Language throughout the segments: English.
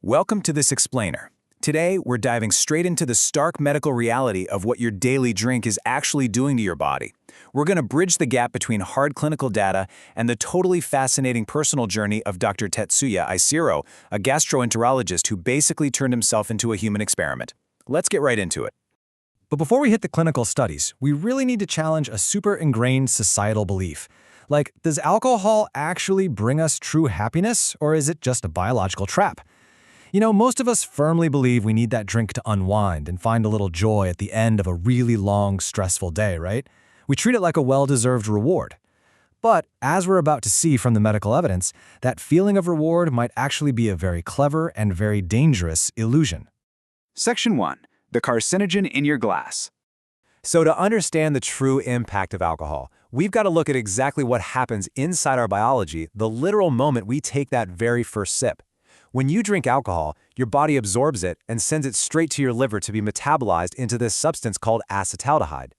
Welcome to this explainer. Today, we're diving straight into the stark medical reality of what your daily drink is actually doing to your body. We're going to bridge the gap between hard clinical data and the totally fascinating personal journey of Dr. Tetsuya Isiro, a gastroenterologist who basically turned himself into a human experiment. Let's get right into it. But before we hit the clinical studies, we really need to challenge a super ingrained societal belief. Like, does alcohol actually bring us true happiness, or is it just a biological trap? You know, most of us firmly believe we need that drink to unwind and find a little joy at the end of a really long, stressful day, right? We treat it like a well-deserved reward. But, as we're about to see from the medical evidence, that feeling of reward might actually be a very clever and very dangerous illusion. Section 1. The carcinogen in your glass. So to understand the true impact of alcohol, we've got to look at exactly what happens inside our biology the literal moment we take that very first sip. When you drink alcohol, your body absorbs it and sends it straight to your liver to be metabolized into this substance called acetaldehyde.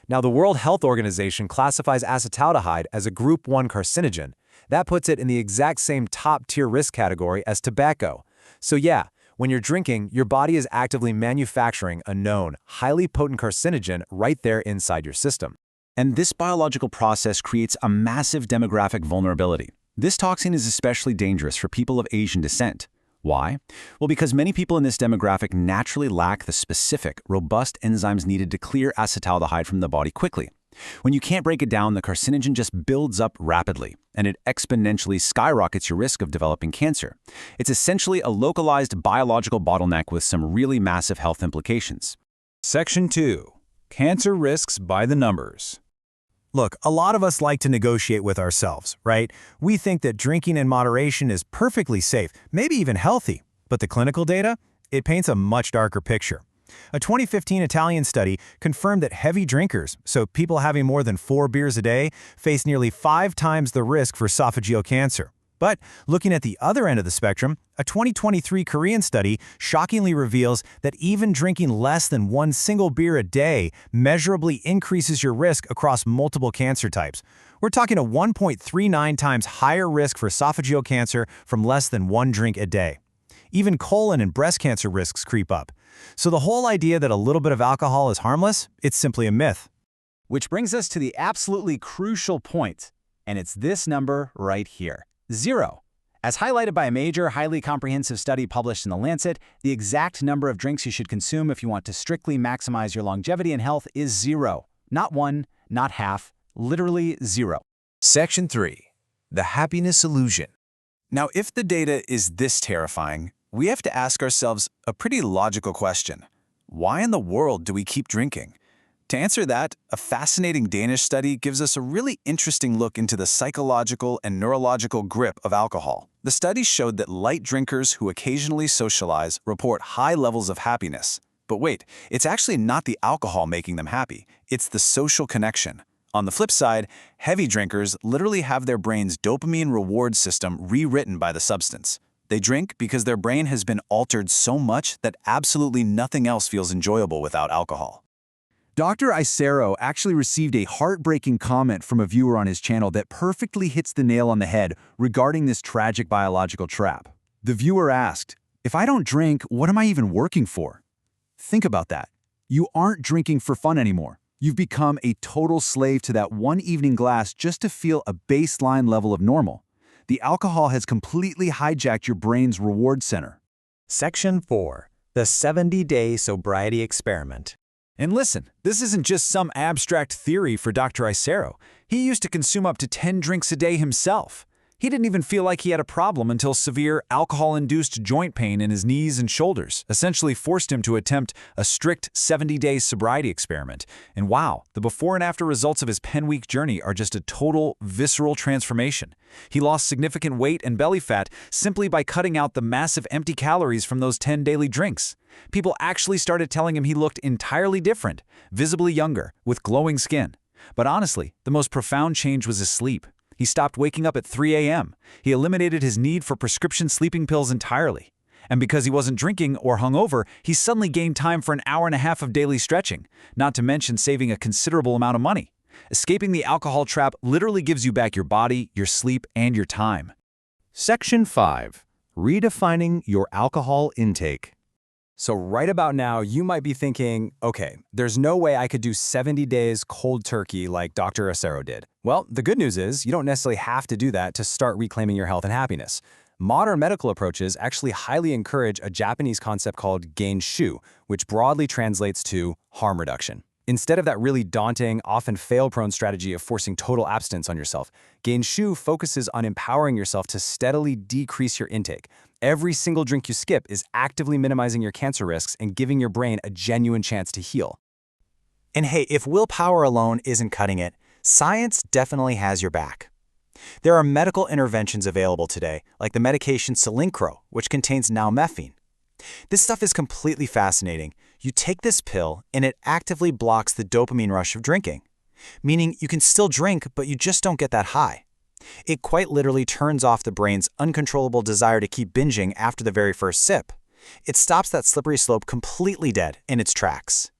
Now, the World Health Organization classifies acetaldehyde as a Group 1 carcinogen. That puts it in the exact same top-tier risk category as tobacco. So yeah, when you're drinking, your body is actively manufacturing a known, highly potent carcinogen right there inside your system. And this biological process creates a massive demographic vulnerability. This toxin is especially dangerous for people of Asian descent. Why? Well, because many people in this demographic naturally lack the specific, robust enzymes needed to clear acetaldehyde from the body quickly. When you can't break it down, the carcinogen just builds up rapidly, and it exponentially skyrockets your risk of developing cancer. It's essentially a localized biological bottleneck with some really massive health implications. Section 2. Cancer risks by the numbers. Look, a lot of us like to negotiate with ourselves, right? We think that drinking in moderation is perfectly safe, maybe even healthy. But the clinical data? It paints a much darker picture. A 2015 Italian study confirmed that heavy drinkers, so people having more than 4 beers a day, face nearly 5 times the risk for esophageal cancer. But looking at the other end of the spectrum, a 2023 Korean study shockingly reveals that even drinking less than 1 single beer a day measurably increases your risk across multiple cancer types. We're talking a 1.39 times higher risk for esophageal cancer from less than 1 drink a day. Even colon and breast cancer risks creep up. So the whole idea that a little bit of alcohol is harmless, it's simply a myth. Which brings us to the absolutely crucial point, and it's this number right here. 0. As highlighted by a major, highly comprehensive study published in The Lancet, the exact number of drinks you should consume if you want to strictly maximize your longevity and health is 0. Not 1, not half, literally 0. Section 3. The happiness illusion. Now, if the data is this terrifying, we have to ask ourselves a pretty logical question. Why in the world do we keep drinking? To answer that, a fascinating Danish study gives us a really interesting look into the psychological and neurological grip of alcohol. The study showed that light drinkers who occasionally socialize report high levels of happiness. But wait, it's actually not the alcohol making them happy, it's the social connection. On the flip side, heavy drinkers literally have their brain's dopamine reward system rewritten by the substance. They drink because their brain has been altered so much that absolutely nothing else feels enjoyable without alcohol. Dr. Isiro actually received a heartbreaking comment from a viewer on his channel that perfectly hits the nail on the head regarding this tragic biological trap. The viewer asked, "If I don't drink, what am I even working for?" Think about that. You aren't drinking for fun anymore. You've become a total slave to that one evening glass just to feel a baseline level of normal. The alcohol has completely hijacked your brain's reward center. Section 4. The 70-day sobriety experiment. And listen, this isn't just some abstract theory for Dr. Isiro. He used to consume up to 10 drinks a day himself. He didn't even feel like he had a problem until severe alcohol-induced joint pain in his knees and shoulders essentially forced him to attempt a strict 70-day sobriety experiment. And wow, the before and after results of his 10-week journey are just a total, visceral transformation. He lost significant weight and belly fat simply by cutting out the massive empty calories from those 10 daily drinks. People actually started telling him he looked entirely different, visibly younger, with glowing skin. But honestly, the most profound change was his sleep. He stopped waking up at 3 a.m. He eliminated his need for prescription sleeping pills entirely. And because he wasn't drinking or hungover, he suddenly gained time for an hour and a half of daily stretching, not to mention saving a considerable amount of money. Escaping the alcohol trap literally gives you back your body, your sleep, and your time. Section 5. redefining your alcohol intake. So right about now, you might be thinking, okay, there's no way I could do 70 days cold turkey like Dr. Acero did. Well, the good news is you don't necessarily have to do that to start reclaiming your health and happiness. Modern medical approaches actually highly encourage a Japanese concept called gainshu, which broadly translates to harm reduction. Instead of that really daunting, often fail-prone strategy of forcing total abstinence on yourself, gainshu focuses on empowering yourself to steadily decrease your intake. Every single drink you skip is actively minimizing your cancer risks and giving your brain a genuine chance to heal. And hey, if willpower alone isn't cutting it, science definitely has your back. There are medical interventions available today, like the medication Selincro, which contains nalmefene. This stuff is completely fascinating. You take this pill, and it actively blocks the dopamine rush of drinking, meaning you can still drink, but you just don't get that high. It quite literally turns off the brain's uncontrollable desire to keep binging after the very first sip. It stops that slippery slope completely dead in its tracks.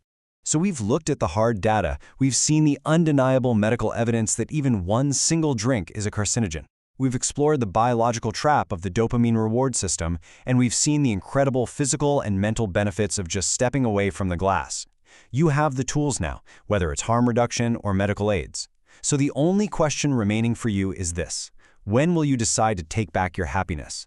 So we've looked at the hard data, we've seen the undeniable medical evidence that even one single drink is a carcinogen. We've explored the biological trap of the dopamine reward system, and we've seen the incredible physical and mental benefits of just stepping away from the glass. You have the tools now, whether it's harm reduction or medical aids. So the only question remaining for you is this: when will you decide to take back your happiness?